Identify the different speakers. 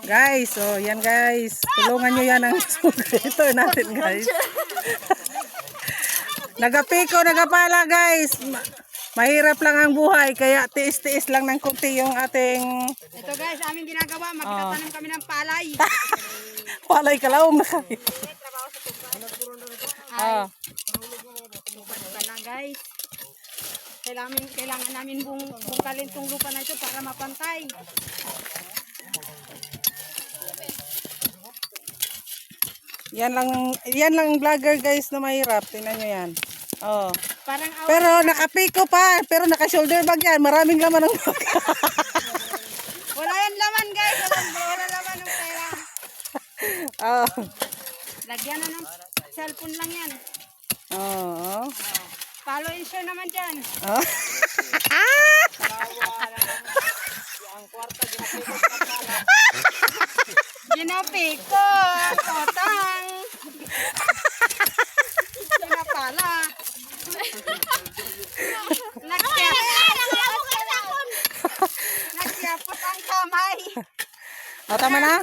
Speaker 1: Guys, oh, yan guys. Tulungan nyo yan ang sugritor natin guys. Nagapiko, nagapala guys. Mahirap lang ang buhay, kaya tiis-tiis lang ng kunti yung ating...
Speaker 2: Ito guys, aming ginagawa, magtatanim kami ng palay.
Speaker 1: Palay kalaong na kami.
Speaker 2: Ay, lupa pala guys. Kailangan namin bungkalin tong lupa na ito para mapantay.
Speaker 1: Yan lang vlogger guys na mahirap. Tingnan nyo yan. Oh.
Speaker 2: Parang
Speaker 1: Pero nakapiko pa, pero naka-shoulder bag yan. Maraming laman ng bag.
Speaker 2: wala yan laman guys, wala laman ng pera.
Speaker 1: Oh.
Speaker 2: Lagyan na ng cellphone lang yan.
Speaker 1: Oh.
Speaker 2: Follow and share naman dyan.
Speaker 1: Oh.
Speaker 2: Ginapiko, totang. Ginapala. Nagyapot ang kamay.
Speaker 1: Oh, tama na?